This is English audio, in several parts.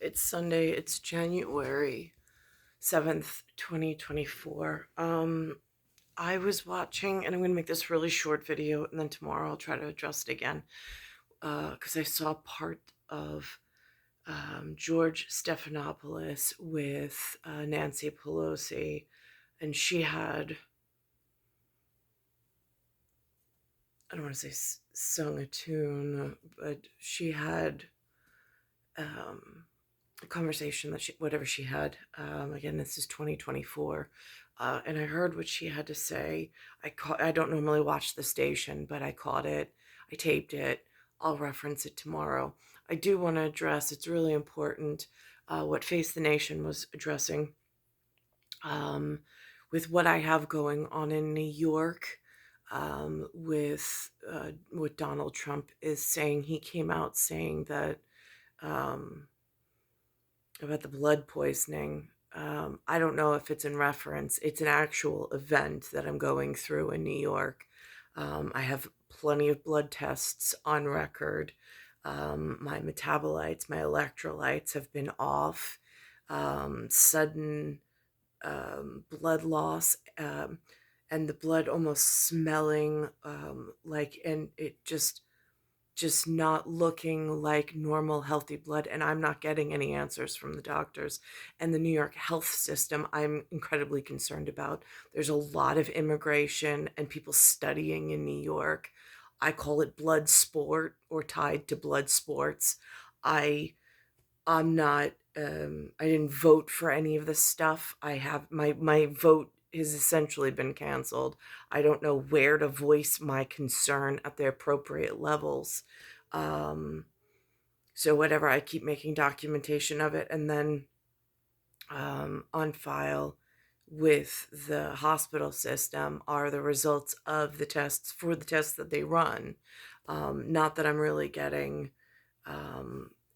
It's Sunday. It's January 7th, 2024. I was watching, and I'm going to make this really short video, and then tomorrow I'll try to address it again, because I saw part of George Stephanopoulos with Nancy Pelosi, and she had, I don't want to say sung a tune, but she had a conversation that whatever she had, again, this is 2024, and I heard what she had to say. I don't normally watch the station, but I caught it. I taped it. I'll reference it tomorrow. I do want to address, it's really important, what Face the Nation was addressing, um, with what I have going on in New York, with what Donald Trump is saying. He came out saying that, um, about the blood poisoning. I don't know if it's in reference. It's an actual event that I'm going through in New York. I have plenty of blood tests on record. My metabolites, my electrolytes have been off. Sudden blood loss, and the blood almost smelling and it just not looking like normal healthy blood, and I'm not getting any answers from the doctors. And the New York health system, I'm incredibly concerned about. There's a lot of immigration and people studying in New York. I call it blood sport, or tied to blood sports. I I'm not I didn't vote for any of this stuff. I have my vote has essentially been canceled. I don't know where to voice my concern at the appropriate levels. Um, so whatever, I keep making documentation of it, and then on file with the hospital system are the results of the tests for the tests that they run. Not that I'm really getting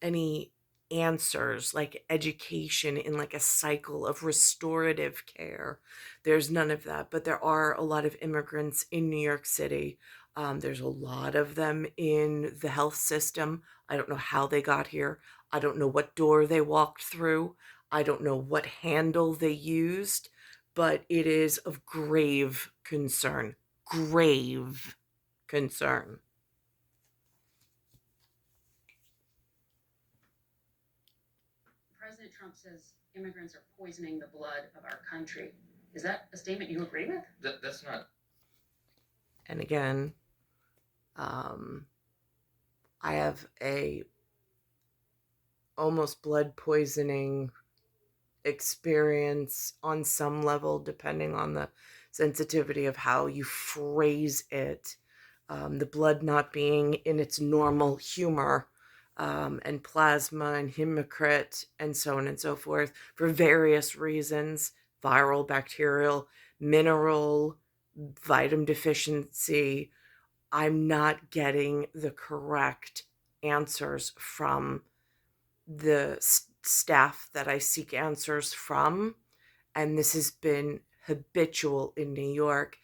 any answers like education in like a cycle of restorative care. There's none of that, but there are a lot of immigrants in New York City. There's a lot of them in the health system. I don't know how they got here. I don't know what door they walked through. I don't know what handle they used, but it is of grave concern. Grave concern. President Trump says immigrants are poisoning the blood of our country. Is that a statement you agree with? That's not. And again, um, I have a almost blood poisoning experience on some level, depending on the sensitivity of how you phrase it. The blood not being in its normal humor, and plasma and hematocrit and so on and so forth for various reasons: viral, bacterial, mineral, vitamin deficiency. I'm not getting the correct answers from the staff that I seek answers from. And this has been habitual in New York.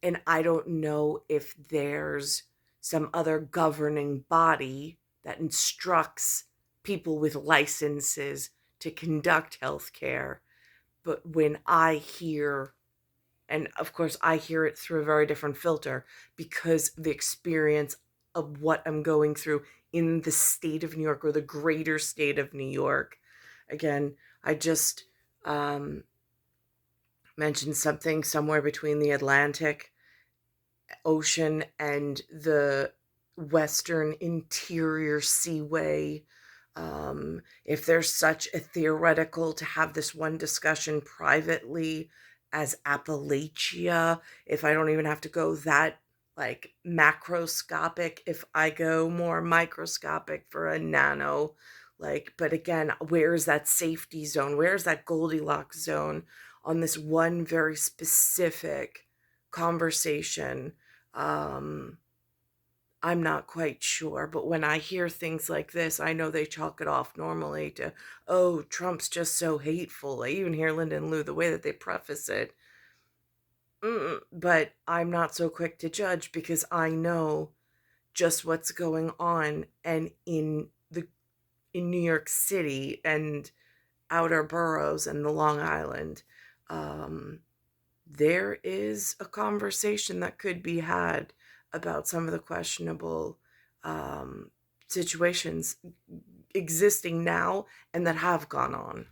And I don't know if there's some other governing body that instructs people with licenses to conduct healthcare. But when I hear, and of course I hear it through a very different filter because the experience of what I'm going through in the state of New York, or the greater state of New York. Again, I just mentioned something somewhere between the Atlantic Ocean and the Western Interior Seaway. If there's such a theoretical to have this one discussion privately as Appalachia, if I don't even have to go that like macroscopic, if I go more microscopic for a nano, like, but again, where's that safety zone? Where's that Goldilocks zone on this one very specific conversation? Um, I'm not quite sure, but when I hear things like this, I know they chalk it off normally to, oh, Trump's just so hateful. I even hear Linda and Lou, the way that they preface it. But I'm not so quick to judge because I know just what's going on. And in the in New York City and outer boroughs and the Long Island, um, there is a conversation that could be had about some of the questionable um, situations existing now and that have gone on.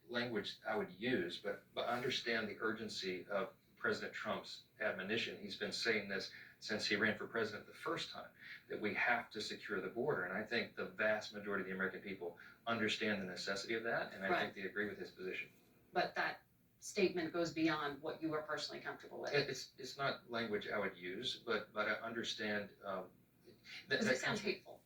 Language I would use, but understand the urgency of President Trump's admonition. He's been saying this since he ran for president the first time, that we have to secure the border. And I think the vast majority of the American people understand the necessity of that, and I Right. think they agree with his position. But that statement goes beyond what you are personally comfortable with. It's not language I would use, but I understand Because it sounds hateful.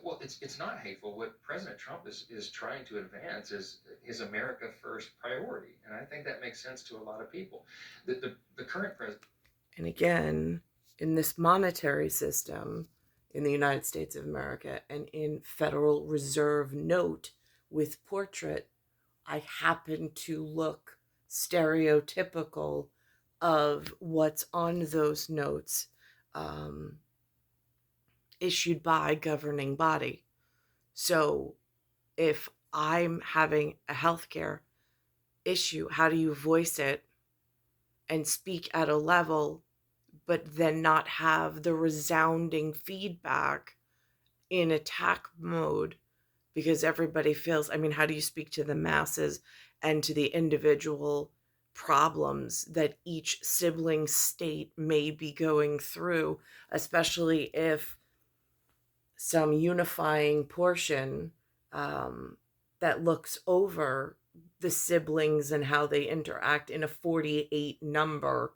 well, it's not hateful. What President Trump is trying to advance is his America First priority, and I think that makes sense to a lot of people. The current president. And again, in this monetary system in the United States of America and in Federal Reserve note with portrait, I happen to look stereotypical of what's on those notes um, issued by governing body. So if I'm having a healthcare issue, how do you voice it and speak at a level, but then not have the resounding feedback in attack mode because everybody feels, I mean, how do you speak to the masses and to the individual problems that each sibling state may be going through, especially if some unifying portion um, that looks over the siblings and how they interact in a 48 number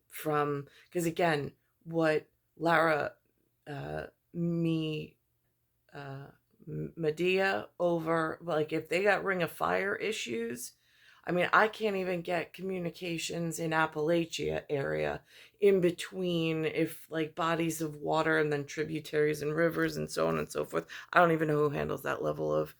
from, because again, what Lara uh, me uh, Medea over, like, if they got Ring of Fire issues, I mean, I can't even get communications in Appalachia area in between, if like bodies of water and then tributaries and rivers and so on and so forth. I don't even know who handles that level of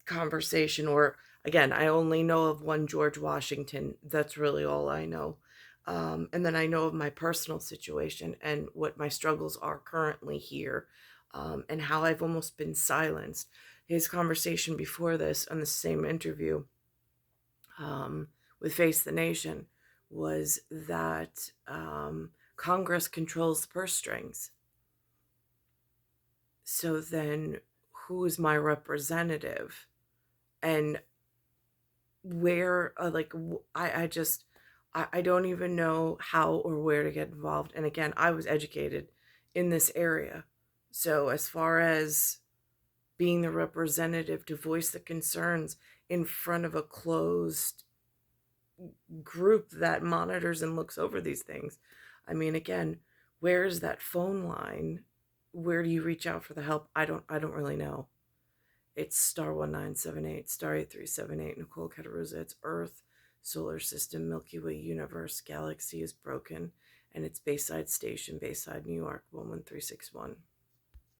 conversation. Or again, I only know of one George Washington. That's really all I know. And then I know of my personal situation and what my struggles are currently here, and how I've almost been silenced. His conversation before this on the same interview with Face the Nation was that Congress controls the purse strings. So then who is my representative? And where, I just, I don't even know how or where to get involved. And again, I was educated in this area. So as far as being the representative to voice the concerns in front of a closed group that monitors and looks over these things. I mean, again, where is that phone line? Where do you reach out for the help? I don't really know. It's star 1978, star 8378, Nicole Cattaruzza. It's Earth, solar system, Milky Way universe, galaxy is broken, and it's Bayside Station, Bayside, New York, 11361.